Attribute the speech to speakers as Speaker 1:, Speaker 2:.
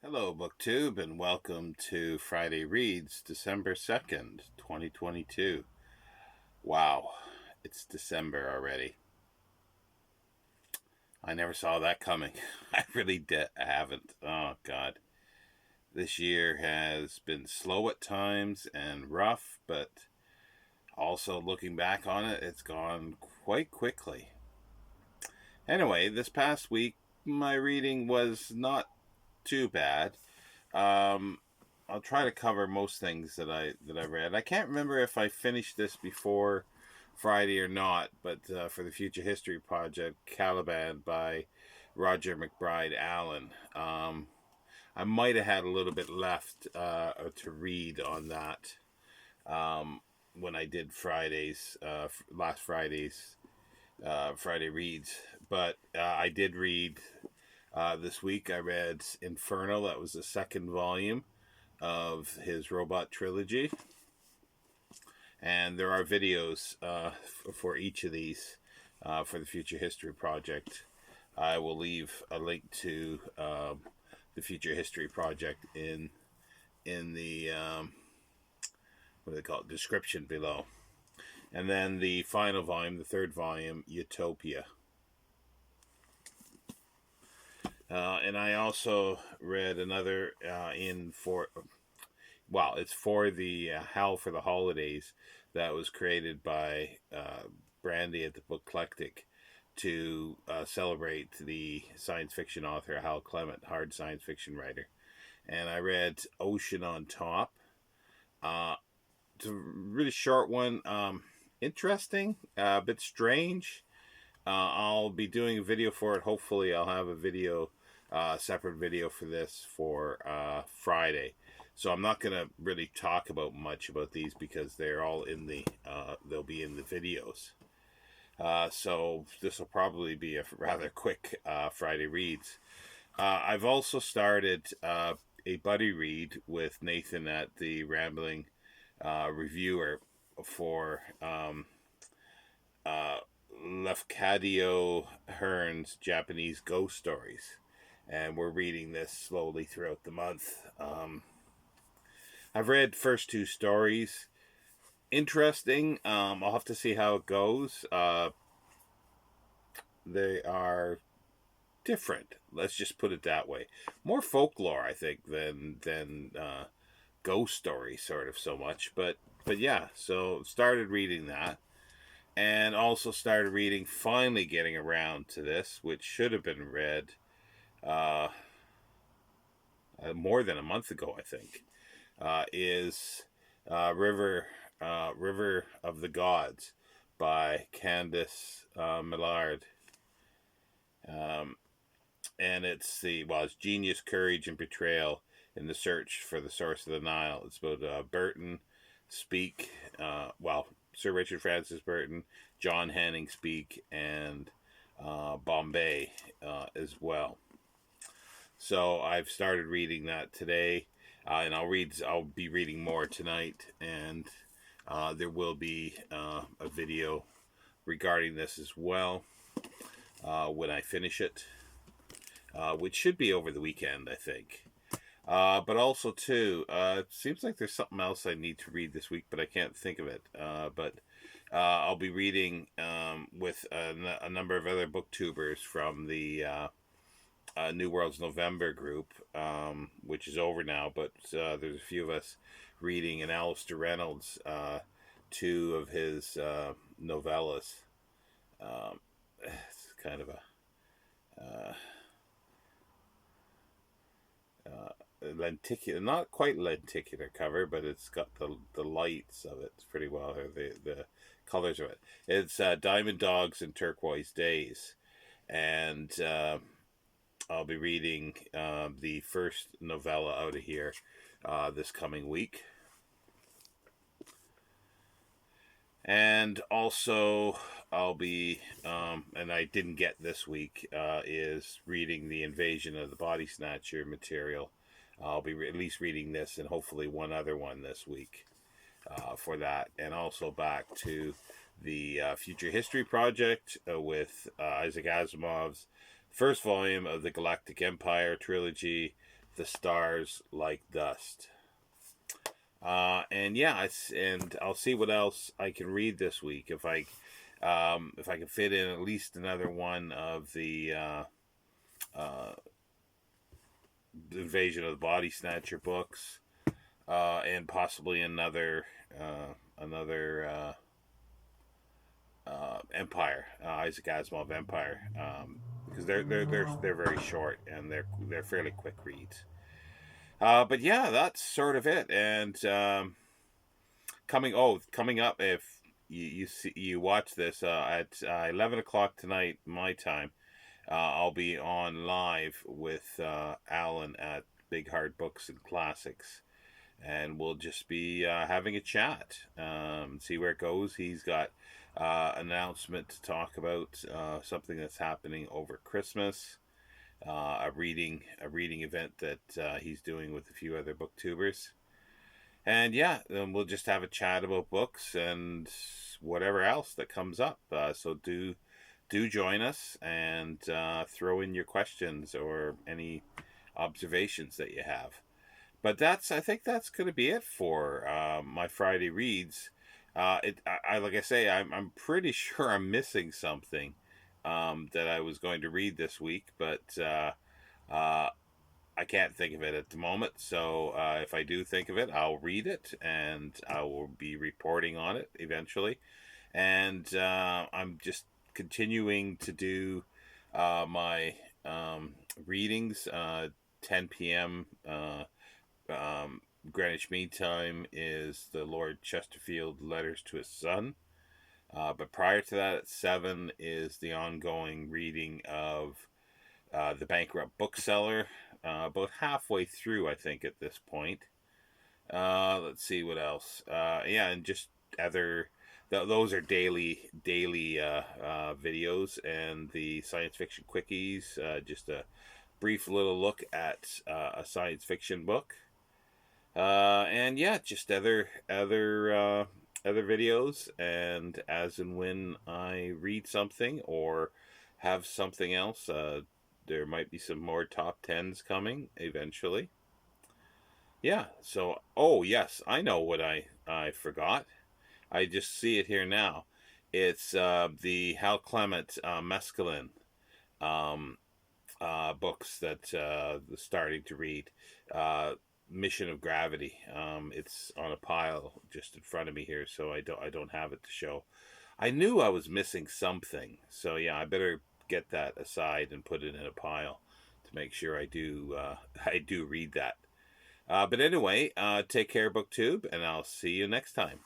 Speaker 1: Hello, BookTube, and welcome to Friday Reads, December 2nd, 2022. Wow, it's December already. I never saw that coming. I really haven't. Oh, God. This year has been slow at times and rough, but also looking back on it, it's gone quite quickly. Anyway, this past week, my reading was not too bad. Um, I'll try to cover most things that I read. I can't remember if I finished this before Friday or not, but for the Future History Project, Caliban by Roger McBride Allen. I might have had a little bit left to read on that when I did last Friday's Friday reads, but I did read this week. I read Infernal. That was the second volume of his robot trilogy, and there are videos for each of these for the Future History Project. I will leave a link to the Future History Project in the what do they call it, description below. And then the final volume, the third volume, Utopia. And I also read another it's for the Hal for the Holidays that was created by Brandy at the Booklectic to celebrate the science fiction author Hal Clement, hard science fiction writer. And I read Ocean on Top. It's a really short one. Interesting, a bit strange. I'll be doing a video for it. Hopefully, I'll have a separate video for this for Friday. So I'm not going to really talk about much about these because they're all they'll be in the videos. So this will probably be a rather quick Friday reads. I've also started a buddy read with Nathan at the Rambling Reviewer for Lafcadio Hearn's Japanese Ghost Stories. And we're reading this slowly throughout the month. I've read first two stories. Interesting. I'll have to see how it goes. They are different. Let's just put it that way. More folklore, I think, than ghost story, sort of so much. But yeah. So started reading that, and also started reading. Finally, getting around to this, which should have been read more than a month ago, I think. Is River of the Gods by Candice Millard. And it's Genius, Courage, and Betrayal in the Search for the Source of the Nile. It's about Burton, Speke, Sir Richard Francis Burton, John Hanning Speke, and Bombay as well. So I've started reading that today, and I'll be reading more tonight, and there will be a video regarding this as well when I finish it, which should be over the weekend, I think. But also too, it seems like there's something else I need to read this week, but I can't think of it. But I'll be reading with a number of other booktubers from the New World's November group, which is over now, but there's a few of us reading, and Alistair Reynolds, two of his novellas. It's kind of a lenticular, not quite lenticular cover, but it's got the lights of it pretty well, or the colors of it. It's Diamond Dogs and Turquoise Days, and I'll be reading the first novella out of here this coming week. And also, I'll be, and I didn't get this week, is reading the Invasion of the Body Snatcher material. I'll be at least reading this and hopefully one other one this week for that. And also back to the Future History Project with Isaac Asimov's first volume of the Galactic Empire trilogy the stars like dust. And yeah, and I'll see what else I can read this week. If I can fit in at least another one of the uh, Invasion of the Body Snatcher books, and possibly another Empire, Isaac Asimov Empire, because they're very short and they're fairly quick reads. But yeah, that's sort of it. And coming up, if you watch this at 11 o'clock tonight my time, I'll be on live with Alan at Big Hard Books and Classics, and we'll just be having a chat, see where it goes. He's got an announcement to talk about, something that's happening over Christmas, a reading event that he's doing with a few other booktubers. And yeah, then we'll just have a chat about books and whatever else that comes up. So do join us, and throw in your questions or any observations that you have. But I think that's going to be it for my Friday reads. Like I say, I'm pretty sure I'm missing something that I was going to read this week, but I can't think of it at the moment. So if I do think of it, I'll read it, and I will be reporting on it eventually. And I'm just continuing to do my readings. 10 p.m. Greenwich Mean Time is the Lord Chesterfield Letters to His Son. But prior to that, at 7 is the ongoing reading of The Bankrupt Bookseller. About halfway through, I think, at this point. Let's see what else. Yeah, and just other. Those are daily videos, and the science fiction quickies. Just a brief little look at a science fiction book. And yeah, just other videos, and as and when I read something or have something else, there might be some more top 10s coming eventually. Yeah, so, oh yes, I know what I forgot. I just see it here now. It's the Hal Clement Mesklin books that starting to read. Mission of Gravity. It's on a pile just in front of me here, so I don't have it to show. I knew I was missing something, so yeah, I better get that aside and put it in a pile to make sure I do I do read that. But anyway, take care, BookTube, and I'll see you next time.